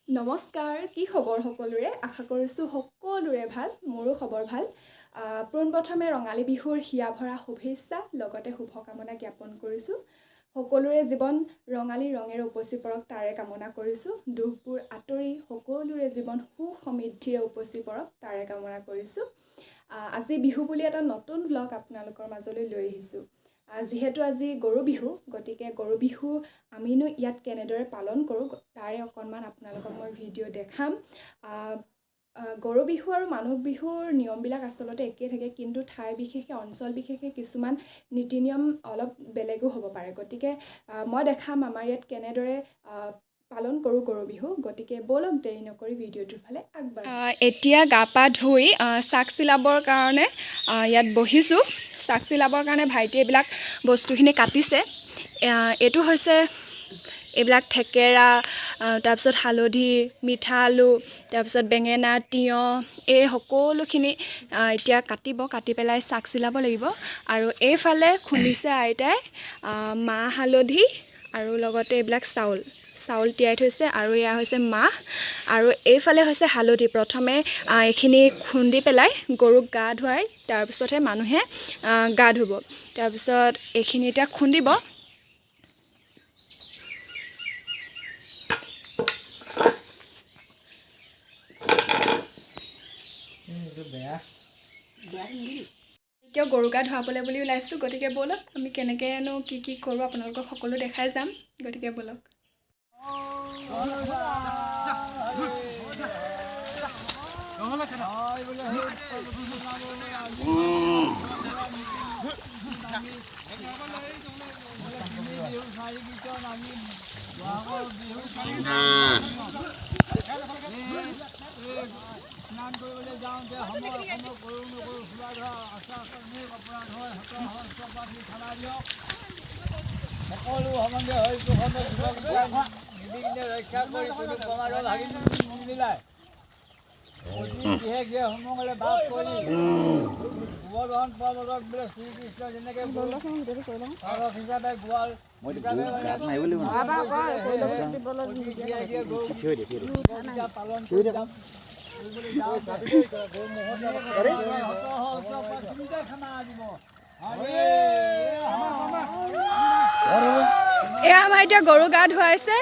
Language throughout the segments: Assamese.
নমস্কাৰ কি খবৰ সকলোৰে আশা কৰিছো সকলোৰে ভাল মোৰো খবৰ ভাল পোনপ্ৰথমে ৰঙালী বিহুৰ হিয়া ভৰা শুভেচ্ছা লগতে শুভকামনা জ্ঞাপন কৰিছো সকলোৰে জীৱন ৰঙালী ৰঙেৰে উপচি পৰক তাৰে কামনা কৰিছো দুখবোৰ আঁতৰি সকলোৰে জীৱন সুখ সমৃদ্ধিৰে উপচি পৰক তাৰে কামনা কৰিছো আজি বিহু বুলি এটা নতুন ব্লগ আপোনালোকৰ মাজলৈ লৈ আহিছো যিহেতু আজি গৰু বিহু গতিকে গৰু বিহু আমিনো ইয়াত কেনেদৰে পালন কৰোঁ তাৰে অকণমান আপোনালোকক মই ভিডিঅ' দেখাম গৰু বিহু আৰু মানুহ বিহুৰ নিয়মবিলাক আচলতে একেই থাকে কিন্তু ঠাই বিশেষে অঞ্চল বিশেষে কিছুমান নীতি নিয়ম অলপ বেলেগো হ'ব পাৰে গতিকে মই দেখাম আমাৰ ইয়াত কেনেদৰে পালন কৰোঁ গৰু বিহু গতিকে বলক দেৰি নকৰি ভিডিঅ'টোৰ ফালে আগবাঢ়ো এতিয়া গা পা ধুই চাক চিলাবৰ কাৰণে ইয়াত বহিছোঁ চাক চিলাবৰ কাৰণে ভাইটি এইবিলাক বস্তুখিনি কাটিছে এইটো হৈছে এইবিলাক থেকেৰা তাৰপিছত হালধি মিঠা আলু তাৰপিছত বেঙেনা তিয়ঁহ এই সকলোখিনি এতিয়া কাটি পেলাই চাক চিলাব লাগিব আৰু এইফালে খুন্দিছে আইতাই মাহ হালধি আৰু লগতে এইবিলাক চাউল তিয়াই থৈছে আৰু এয়া হৈছে মাহ আৰু এইফালে হৈছে হালধি প্ৰথমে এইখিনি খুন্দি পেলাই গৰুক গা ধুৱাই তাৰপিছতহে মানুহে গা ধুব তাৰপিছত এইখিনি এতিয়া খুন্দিব এতিয়া গৰু গা ধুৱাবলৈ বুলি ওলাইছোঁ গতিকে ব'লক আমি কেনেকৈনো কি কৰোঁ আপোনালোকক সকলো দেখাই যাম গতিকে ব'লক স্নান কৰিবলৈ যাওঁতে সময় কৰোঁ নকৰোঁ ফুলা ধৰা আচাৰ অপৰাধ হয় খানা দিয়ক সকলো সম্বন্ধে হৈ ৰক্ষা কৰি কোনো প্ৰমাদৰ ভাগি নিমিলাই গৃহে সমলে বাস কৰি গোবৰ্ধন পৰ্বতক বোলে শ্ৰীকৃষ্ণ যেনেকৈ হিচাপে গোৱাল পালন কৰি যাম এয়া আমাৰ এতিয়া গৰু গা ধুৱাইছে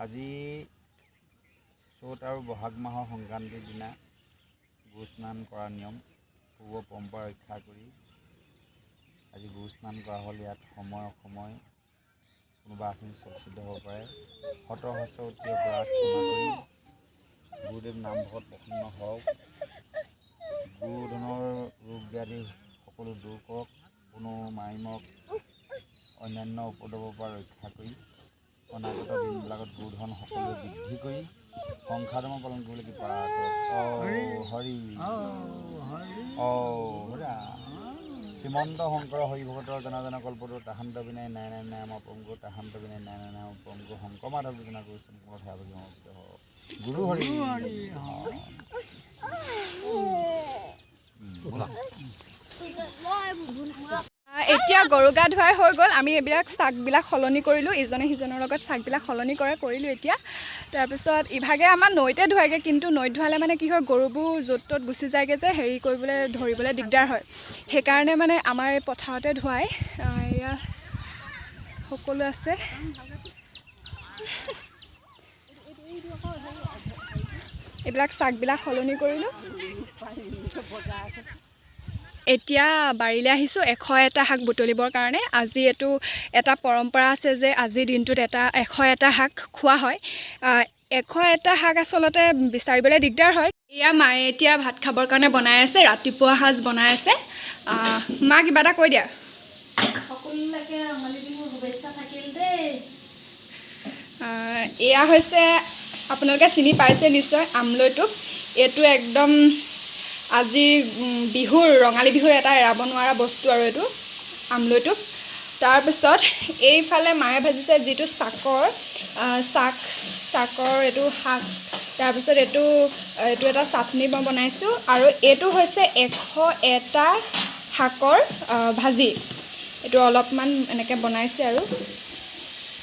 আজি চ'ত আৰু বহাগ মাহৰ সংক্ৰান্তিৰ দিনা গৰু স্নান কৰা নিয়ম পূৰ্ব পৰম্পৰা ৰক্ষা কৰি আজি গৰু স্নান কৰা হ'ল ইয়াত সময় অসময় কোনোবা এখিনি চৰ্চিত হ'ব পাৰে শতসহস্ৰৱতী অপৰাধ ক্ষমা কৰি গুৰুদেৱ নামভকত প্ৰসন্ন হওক গুৰুধনৰ ৰোগ ব্যাধি সকলো দূৰ কৰক কোনো মাইমক অন্যান্য উপদ্ৰৱৰ পৰা ৰক্ষা কৰি অনাগত দিনবিলাকত গুৰুধন সকলোৱে বৃদ্ধি কৰি সংসাৰধৰ্ম পালন কৰিবলৈ কৃপা কৰক হৰি হৰা শ্ৰীমন্ত শংকৰ হৰিভকতৰ জনাজনা কল্পটো তাহান্ত বিনাই নাই আমাৰ পংগু তাহান্ত বিনাই নাই আমাৰ পংগু শংকৰ মাধৱ যোজনা কৰিছে গুৰু হৰি এতিয়া গৰু গা ধুৱাই হৈ গ'ল আমি এইবিলাক চাকবিলাক সলনি কৰিলোঁ ইজনে সিজনৰ লগত চাকবিলাক সলনি কৰিলোঁ এতিয়া তাৰপিছত ইভাগে আমাৰ নৈতে ধুৱাইগৈ কিন্তু নৈত ধুৱালে মানে কি হয় গৰুবোৰ য'ত ত'ত গুচি যায়গৈ যে হেৰি কৰিবলৈ ধৰিবলৈ দিগদাৰ হয় সেইকাৰণে মানে আমাৰ এই পথাৰতে ধুৱাই এয়া সকলো আছে এইবিলাক চাকবিলাক সলনি কৰিলোঁ এতিয়া বাৰীলৈ আহিছোঁ 101টা শাক বুটলিবৰ কাৰণে আজি এইটো এটা পৰম্পৰা আছে যে আজিৰ দিনটোত 101টা শাক খোৱা হয় 101টা শাক আচলতে বিচাৰিবলৈ দিগদাৰ হয় এয়া মায়ে এতিয়া ভাত খাবৰ কাৰণে বনাই আছে ৰাতিপুৱা সাজ বনাই আছে মা কিবা এটা কৈ দিয়া সকলোকে ৰঙালী বিহুৰ শুভেচ্ছা থাকিল দেই এয়া হৈছে আপোনালোকে চিনি পাইছে নিশ্চয় আমলৈটোপ এইটো একদম আজি বিহুৰ ৰঙালী বিহুৰ এটা এৰাব নোৱাৰা বস্তু আৰু এইটো আমলৈটোপ তাৰপিছত এইফালে মায়ে ভাজিছে যিটো শাকৰ এইটো শাক তাৰপিছত এইটো এটা চাটনি মই বনাইছোঁ আৰু এইটো হৈছে 101টা শাকৰ ভাজি এইটো অলপমান এনেকৈ বনাইছে আৰু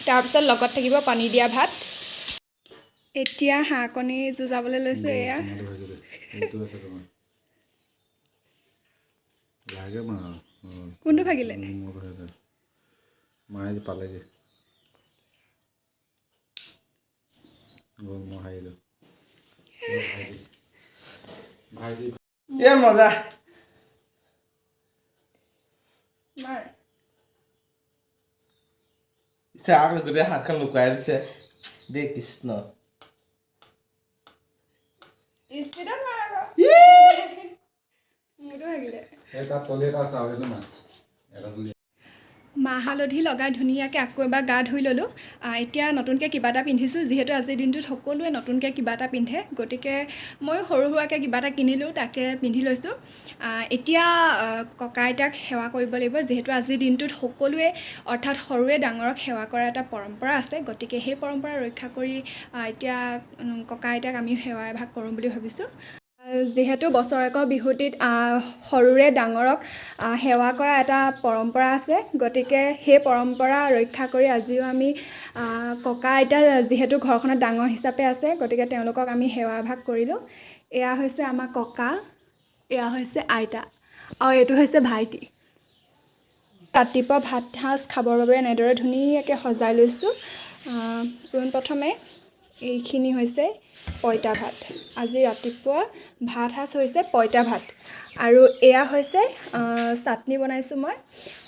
তাৰপিছত লগত থাকিব পানী দিয়া ভাত এতিয়া হাঁহ কণী যুঁজাবলৈ লৈছোঁ এয়া কোনটো ভাগিলে মায়ে পালেগে মজা গোটেই হাতখন লুকুৱাই দিছে দে কৃষ্ণ মাহ হালধি লগাই ধুনীয়াকৈ আকৌ এবাৰ গা ধুই ল'লোঁ এতিয়া নতুনকৈ কিবা এটা পিন্ধিছোঁ যিহেতু আজিৰ দিনটোত সকলোৱে নতুনকৈ কিবা এটা পিন্ধে গতিকে ময়ো সৰু সুৰাকৈ কিবা এটা কিনিলোঁ তাকে পিন্ধি লৈছোঁ এতিয়া ককা আইতাক সেৱা কৰিব লাগিব যিহেতু আজিৰ দিনটোত সকলোৱে অৰ্থাৎ সৰুৱে ডাঙৰক সেৱা কৰা এটা পৰম্পৰা আছে গতিকে সেই পৰম্পৰা ৰক্ষা কৰি এতিয়া ককা আইতাক আমি সেৱা এভাগ কৰোঁ বুলি ভাবিছোঁ যিহেতু বছৰেকৰ বিহুটিত সৰুৰে ডাঙৰক সেৱা কৰা এটা পৰম্পৰা আছে গতিকে সেই পৰম্পৰা ৰক্ষা কৰি আজিও আমি ককা আইতা যিহেতু ঘৰখনত ডাঙৰ হিচাপে আছে গতিকে তেওঁলোকক আমি সেৱা ভাগ কৰিলোঁ এয়া হৈছে আমাৰ ককা এয়া হৈছে আইতা আৰু এইটো হৈছে ভাইটি ৰাতিপুৱা ভাত সাজ খাবৰ বাবে এনেদৰে ধুনীয়াকৈ সজাই লৈছোঁ পোনপ্ৰথমে এইখিনি হৈছে পঁইতা ভাত আজি ৰাতিপুৱা ভাত সাজ হৈছে পঁইতা ভাত আৰু এয়া হৈছে চাটনি বনাইছোঁ মই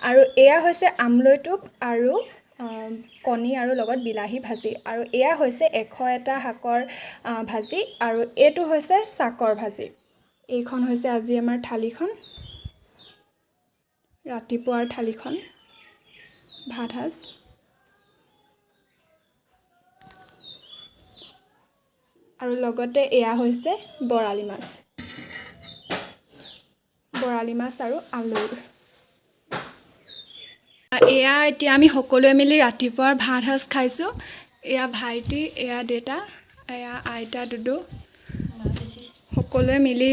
আৰু এয়া হৈছে আমলৈটোপ আৰু কণী আৰু লগত বিলাহী ভাজি আৰু এয়া হৈছে 101টা শাকৰ ভাজি আৰু এইটো হৈছে শাকৰ ভাজি এইখন হৈছে আজি আমাৰ থালিখন ৰাতিপুৱাৰ থালিখন ভাত সাজ আৰু লগতে এয়া হৈছে বৰালি মাছ আৰু আলু এয়া এতিয়া আমি সকলোৱে মিলি ৰাতিপুৱাৰ ভাত সাজ খাইছোঁ এয়া ভাইটি এয়া দেউতা এয়া আইতা দুদু সকলোৱে মিলি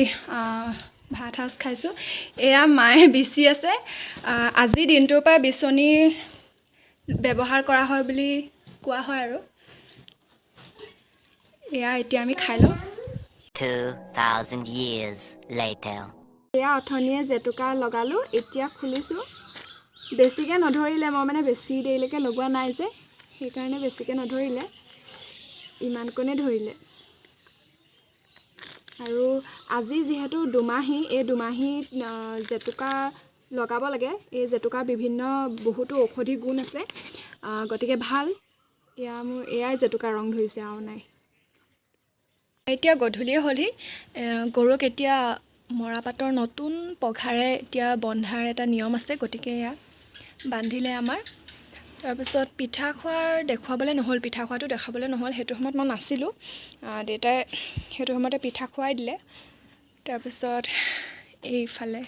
ভাত সাজ খাইছোঁ এয়া মায়ে বিচি আছে আজি দিনটোৰ পৰা বিচনী ব্যৱহাৰ কৰা হয় বুলি কোৱা হয় আৰু এয়া এতিয়া আমি খাই লওঁ 2000 years later এয়া অথনিয়ে জেতুকা লগালোঁ এতিয়া খুলিছোঁ বেছিকৈ নধৰিলে মই মানে বেছি দেৰিলৈকে লগোৱা নাই যে সেইকাৰণে বেছিকৈ নধৰিলে ইমানকণে ধৰিলে আৰু আজি যিহেতু দুমাহী এই দুমাহীত জেতুকা লগাব লাগে এই জেতুকাৰ বহুতো ঔষধি গুণ আছে গতিকে ভাল এয়াই জেতুকা ৰং ধৰিছে আৰু নাই এতিয়া গধূলিয়ে হ'লহি গৰুক এতিয়া মৰাপাতৰ নতুন পঘাৰে এতিয়া বন্ধাৰ এটা নিয়ম আছে গতিকে এয়া বান্ধিলে আমাৰ তাৰপিছত পিঠা খোৱাটো দেখাবলৈ নহ'ল সেইটো সময়ত মই নাছিলোঁ দেউতাই সেইটো সময়তে পিঠা খুৱাই দিলে তাৰপিছত এইফালে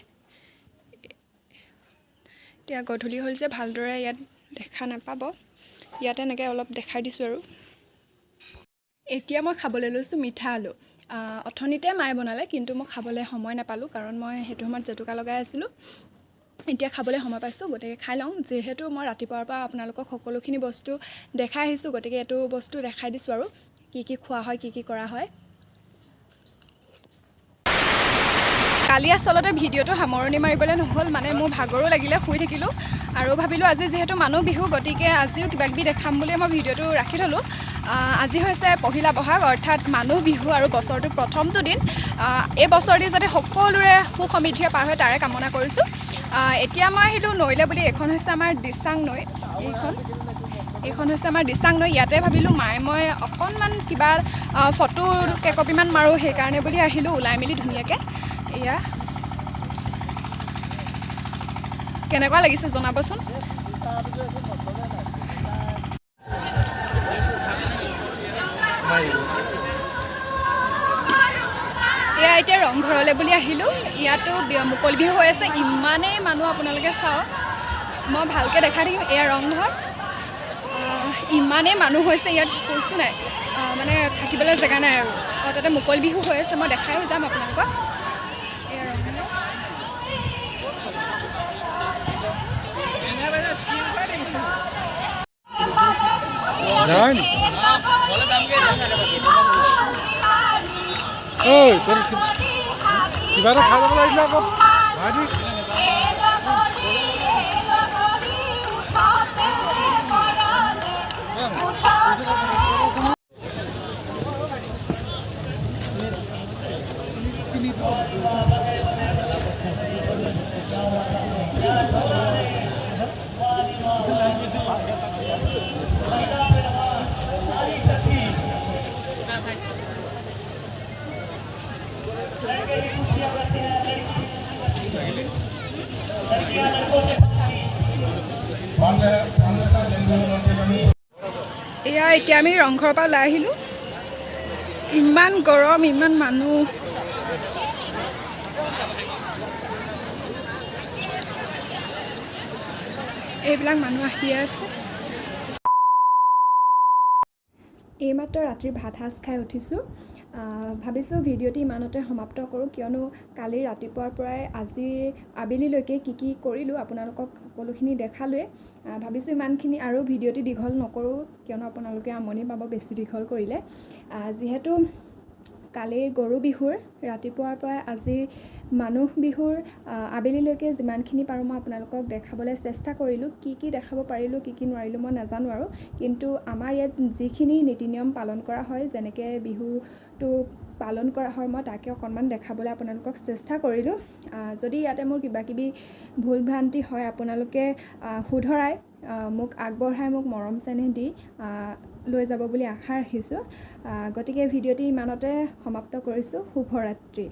এতিয়া গধূলি হ'ল যে ভালদৰে ইয়াত দেখা নাপাব ইয়াতে এনেকৈ অলপ দেখাই দিছোঁ আৰু এতিয়া মই খাবলৈ লৈছোঁ মিঠা আলু অথনিতে মায়ে বনালে কিন্তু মই খাবলৈ সময় নাপালোঁ কাৰণ মই সেইটো সময়ত জেতুকা লগাই আছিলোঁ এতিয়া খাবলৈ সময় পাইছোঁ গতিকে খাই লওঁ যিহেতু মই ৰাতিপুৱাৰ পৰা আপোনালোকক সকলোখিনি বস্তু দেখাই আহিছোঁ গতিকে এইটো বস্তু দেখাই দিছোঁ আৰু কি খোৱা হয় কি কৰা হয় কালি আচলতে ভিডিঅ'টো সামৰণি মাৰিবলৈ নহ'ল মানে মোৰ ভাগৰো লাগিলে শুই থাকিলোঁ আৰু ভাবিলোঁ আজি যিহেতু মানুহ বিহু গতিকে আজিও কিবাকিবি দেখাম বুলি মই ভিডিঅ'টো ৰাখি থ'লোঁ আজি হৈছে পহিলা বহাগ অৰ্থাৎ মানুহ বিহু আৰু বছৰটোৰ প্ৰথমটো দিন এই বছৰটি যাতে সকলোৰে সুখ সমৃদ্ধিৰে পাৰ হয় তাৰে কামনা কৰিছোঁ এতিয়া মই আহিলোঁ নৈলৈ বুলি এইখন হৈছে আমাৰ দিচাং নৈ এইখন হৈছে আমাৰ দিচাং নৈ ইয়াতে ভাবিলোঁ মায়ে মই অকণমান কিবা ফটো কেইকপিমান মাৰোঁ সেইকাৰণে বুলি আহিলোঁ ওলাই মেলি ধুনীয়াকৈ এয়া কেনেকুৱা লাগিছে জনাবচোন এয়া এতিয়া ৰংঘৰলৈ বুলি আহিলোঁ ইয়াতো মুকলি বিহু হৈ আছে ইমানেই মানুহ আপোনালোকে চাওক মই ভালকৈ দেখাই থাকিম এয়া ৰংঘৰ ইমানেই মানুহ হৈছে ইয়াত কৈছোঁ নাই মানে থাকিবলৈ জেগা নাই আৰু তাতে মুকলি বিহু হৈ আছে মই দেখাই যাম আপোনালোকক এয়া ৰংঘৰ কিবা এটা খাই ল'ব লাগিছিলে আকৌ ভাইটি এয়া এতিয়া আমি ৰংঘৰৰ পৰা ওলাই আহিলোঁ ইমান গৰম ইমান মানুহ এইবিলাক মানুহ আহি আছে এইমাত্ৰ ৰাতিৰ ভাত সাজ খাই উঠিছোঁ ভাবিছোঁ ভিডিঅ'টি ইমানতে সমাপ্ত কৰোঁ কিয়নো কালি ৰাতিপুৱাৰ পৰাই আজি আবেলিলৈকে কি কৰিলোঁ আপোনালোকক সকলোখিনি দেখালোৱে ভাবিছোঁ ইমানখিনি আৰু ভিডিঅ'টি দীঘল নকৰোঁ কিয়নো আপোনালোকে আমনি পাব বেছি দীঘল কৰিলে যিহেতু কালি গৰু বিহুৰ ৰাতিপুৱাৰ পৰাই আজি মানুহ বিহুৰ আবেলিলৈকে যিমানখিনি পাৰোঁ মই আপোনালোকক দেখাবলৈ চেষ্টা কৰিলোঁ কি দেখাব পাৰিলোঁ কি নোৱাৰিলোঁ মই নাজানো আৰু কিন্তু আমাৰ ইয়াত যিখিনি নীতি নিয়ম পালন কৰা হয় যেনেকৈ বিহুটো পালন কৰা হয় মই তাকে অকণমান দেখাবলৈ আপোনালোকক চেষ্টা কৰিলোঁ যদি ইয়াতে মোৰ কিবাকিবি ভুল ভ্ৰান্তি হয় আপোনালোকে শুধৰাই মোক আগবঢ়াই মোক মৰম চেনেহ দি লৈ যাব বুলি আশা ৰাখিছোঁ গতিকে ভিডিঅ'টি ইমানতে সমাপ্ত কৰিছোঁ শুভৰাত্ৰি